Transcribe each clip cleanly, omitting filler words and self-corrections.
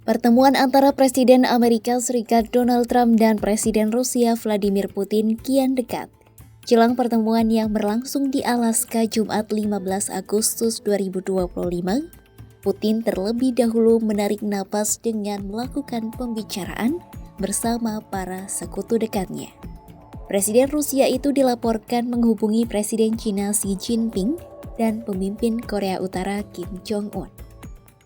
Pertemuan antara Presiden Amerika Serikat Donald Trump dan Presiden Rusia Vladimir Putin kian dekat. Jelang pertemuan yang berlangsung di Alaska Jumat 15 Agustus 2025, Putin terlebih dahulu menarik napas dengan melakukan pembicaraan bersama para sekutu dekatnya. Presiden Rusia itu dilaporkan menghubungi Presiden China Xi Jinping dan pemimpin Korea Utara Kim Jong-un.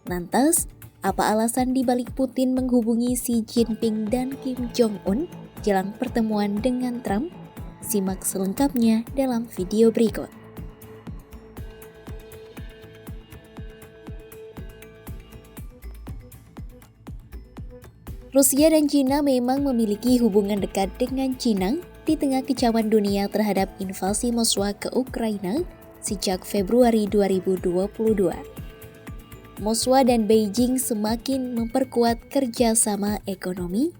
Lantas, apa alasan dibalik Putin menghubungi Xi Jinping dan Kim Jong-un jelang pertemuan dengan Trump? Simak selengkapnya dalam video berikut. Rusia dan China memang memiliki hubungan dekat dengan China di tengah kecaman dunia terhadap invasi Moskwa ke Ukraina sejak Februari 2022. Moskwa dan Beijing semakin memperkuat kerjasama ekonomi,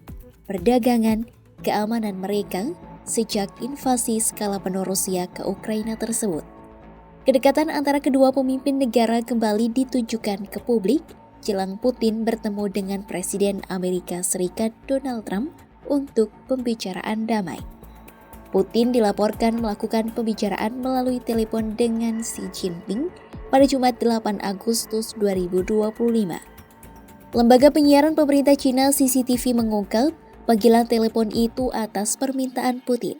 perdagangan, keamanan mereka sejak invasi skala penuh Rusia ke Ukraina tersebut. Kedekatan antara kedua pemimpin negara kembali ditunjukkan ke publik jelang Putin bertemu dengan Presiden Amerika Serikat Donald Trump untuk pembicaraan damai. Putin dilaporkan melakukan pembicaraan melalui telepon dengan Xi Jinping pada Jumat 8 Agustus 2025. Lembaga penyiaran pemerintah China CCTV mengungkap panggilan telepon itu atas permintaan Putin.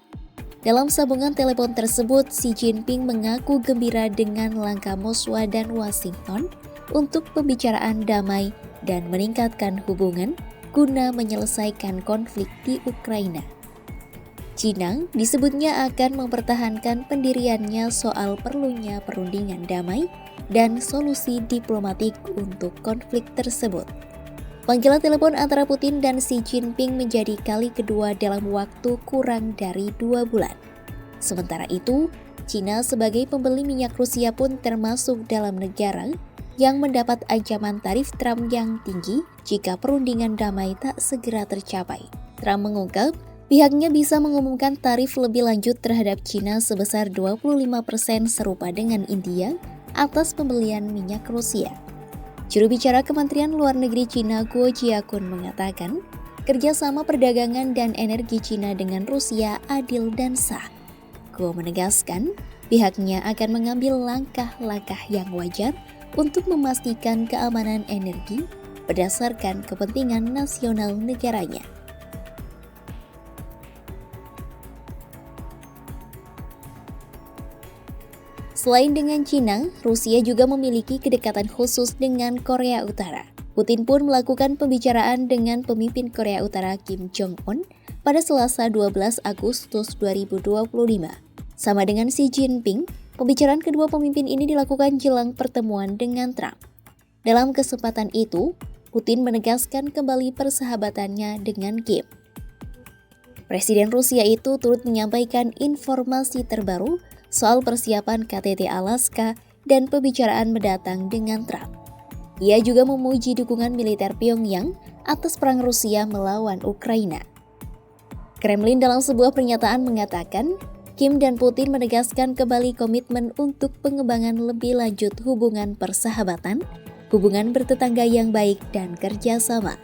Dalam sambungan telepon tersebut, Xi Jinping mengaku gembira dengan langkah Moskwa dan Washington untuk pembicaraan damai dan meningkatkan hubungan guna menyelesaikan konflik di Ukraina. China disebutnya akan mempertahankan pendiriannya soal perlunya perundingan damai dan solusi diplomatik untuk konflik tersebut. Panggilan telepon antara Putin dan Xi Jinping menjadi kali kedua dalam waktu kurang dari 2 bulan. Sementara itu, China sebagai pembeli minyak Rusia pun termasuk dalam negara yang mendapat ancaman tarif Trump yang tinggi jika perundingan damai tak segera tercapai. Trump mengungkap pihaknya bisa mengumumkan tarif lebih lanjut terhadap China sebesar 25% serupa dengan India atas pembelian minyak Rusia. Juru bicara Kementerian Luar Negeri China Guo Jiakun mengatakan, kerjasama perdagangan dan energi China dengan Rusia adil dan sah. Guo menegaskan, pihaknya akan mengambil langkah-langkah yang wajar untuk memastikan keamanan energi berdasarkan kepentingan nasional negaranya. Selain dengan China, Rusia juga memiliki kedekatan khusus dengan Korea Utara. Putin pun melakukan pembicaraan dengan pemimpin Korea Utara Kim Jong-un pada Selasa 12 Agustus 2025. Sama dengan Xi Jinping, pembicaraan kedua pemimpin ini dilakukan jelang pertemuan dengan Trump. Dalam kesempatan itu, Putin menegaskan kembali persahabatannya dengan Kim. Presiden Rusia itu turut menyampaikan informasi terbaru soal persiapan KTT Alaska dan pembicaraan mendatang dengan Trump. Ia juga memuji dukungan militer Pyongyang atas perang Rusia melawan Ukraina. Kremlin dalam sebuah pernyataan mengatakan, Kim dan Putin menegaskan kembali komitmen untuk pengembangan lebih lanjut hubungan persahabatan, hubungan bertetangga yang baik, dan kerjasama.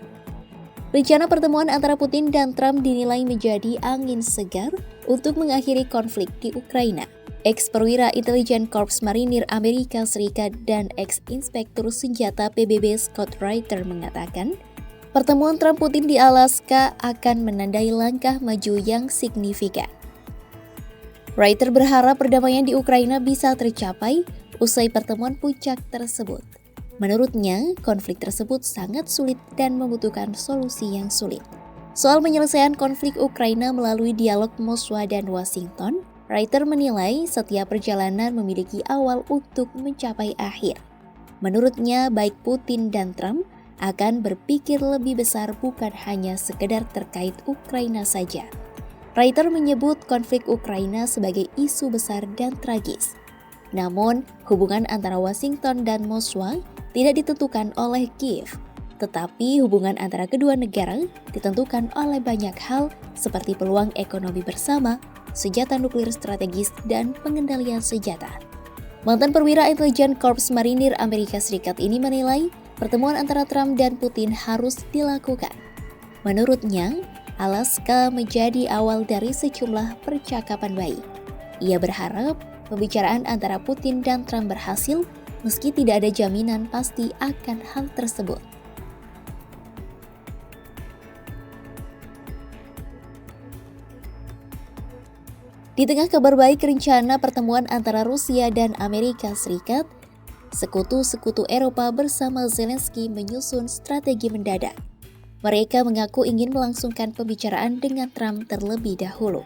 Rencana pertemuan antara Putin dan Trump dinilai menjadi angin segar untuk mengakhiri konflik di Ukraina. Ex-perwira intelijen Korps Marinir Amerika Serikat dan ex-inspektur senjata PBB Scott Reiter mengatakan, pertemuan Trump-Putin di Alaska akan menandai langkah maju yang signifikan. Reiter berharap perdamaian di Ukraina bisa tercapai usai pertemuan puncak tersebut. Menurutnya, konflik tersebut sangat sulit dan membutuhkan solusi yang sulit. Soal penyelesaian konflik Ukraina melalui dialog Moskwa dan Washington, Reiter menilai setiap perjalanan memiliki awal untuk mencapai akhir. Menurutnya, baik Putin dan Trump akan berpikir lebih besar bukan hanya sekedar terkait Ukraina saja. Reiter menyebut konflik Ukraina sebagai isu besar dan tragis. Namun, hubungan antara Washington dan Moskwa tidak ditentukan oleh Kiev, tetapi hubungan antara kedua negara ditentukan oleh banyak hal seperti peluang ekonomi bersama, senjata nuklir strategis, dan pengendalian senjata. Mantan perwira intelijen Korps Marinir Amerika Serikat ini menilai pertemuan antara Trump dan Putin harus dilakukan. Menurutnya, Alaska menjadi awal dari sejumlah percakapan baik. Ia berharap pembicaraan antara Putin dan Trump berhasil meski tidak ada jaminan pasti akan hal tersebut. Di tengah kabar baik rencana pertemuan antara Rusia dan Amerika Serikat, sekutu-sekutu Eropa bersama Zelensky menyusun strategi mendadak. Mereka mengaku ingin melangsungkan pembicaraan dengan Trump terlebih dahulu.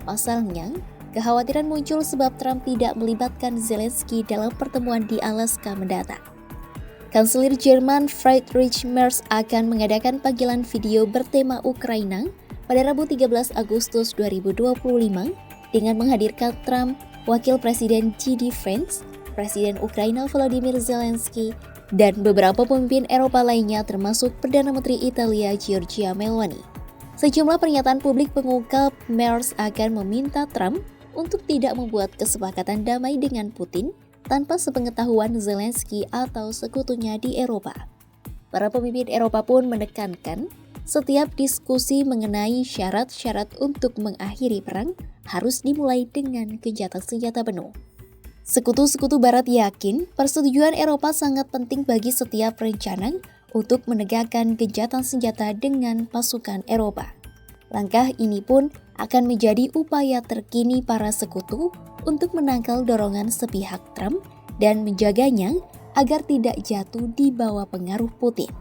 Pasalnya, kekhawatiran muncul sebab Trump tidak melibatkan Zelensky dalam pertemuan di Alaska mendatang. Kanselir Jerman Friedrich Merz akan mengadakan panggilan video bertema Ukraina pada Rabu 13 Agustus 2025 dengan menghadirkan Trump, Wakil Presiden JD Vance, Presiden Ukraina Volodymyr Zelensky, dan beberapa pemimpin Eropa lainnya termasuk Perdana Menteri Italia Giorgia Meloni. Sejumlah pernyataan publik mengungkap Merz akan meminta Trump untuk tidak membuat kesepakatan damai dengan Putin tanpa sepengetahuan Zelensky atau sekutunya di Eropa. Para pemimpin Eropa pun menekankan setiap diskusi mengenai syarat-syarat untuk mengakhiri perang harus dimulai dengan gencatan senjata penuh. Sekutu-sekutu Barat yakin persetujuan Eropa sangat penting bagi setiap rencana untuk menegakkan gencatan senjata dengan pasukan Eropa. Langkah ini pun akan menjadi upaya terkini para sekutu untuk menangkal dorongan sepihak Trump dan menjaganya agar tidak jatuh di bawah pengaruh Putin.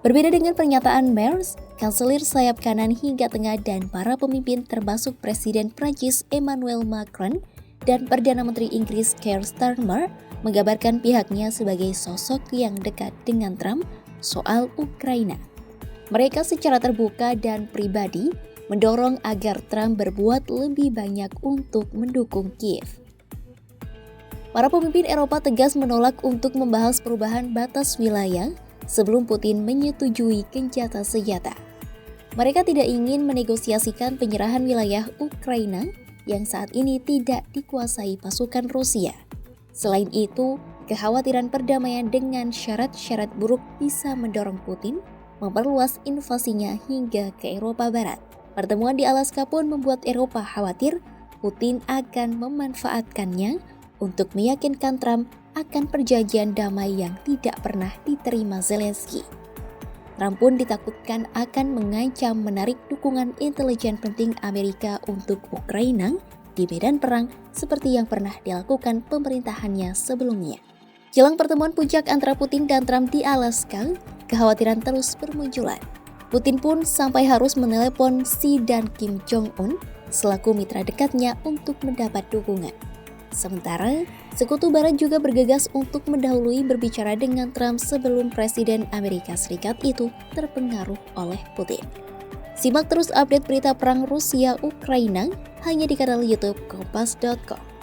Berbeda dengan pernyataan Merz, Kanselir sayap kanan hingga tengah dan para pemimpin termasuk Presiden Prancis Emmanuel Macron dan Perdana Menteri Inggris Keir Starmer menggambarkan pihaknya sebagai sosok yang dekat dengan Trump soal Ukraina. Mereka secara terbuka dan pribadi mendorong agar Trump berbuat lebih banyak untuk mendukung Kiev. Para pemimpin Eropa tegas menolak untuk membahas perubahan batas wilayah sebelum Putin menyetujui gencatan senjata. Mereka tidak ingin menegosiasikan penyerahan wilayah Ukraina yang saat ini tidak dikuasai pasukan Rusia. Selain itu, kekhawatiran perdamaian dengan syarat-syarat buruk bisa mendorong Putin memperluas invasinya hingga ke Eropa Barat. Pertemuan di Alaska pun membuat Eropa khawatir Putin akan memanfaatkannya untuk meyakinkan Trump akan perjanjian damai yang tidak pernah diterima Zelensky. Trump pun ditakutkan akan mengancam menarik dukungan intelijen penting Amerika untuk Ukraina di medan perang seperti yang pernah dilakukan pemerintahannya sebelumnya. Jelang pertemuan puncak antara Putin dan Trump di Alaska, kekhawatiran terus bermunculan. Putin pun sampai harus menelepon Xi dan Kim Jong-un selaku mitra dekatnya untuk mendapat dukungan. Sementara, Sekutu Barat juga bergegas untuk mendahului berbicara dengan Trump sebelum Presiden Amerika Serikat itu terpengaruh oleh Putin. Simak terus update berita perang Rusia-Ukraina hanya di kanal YouTube Kompas.com.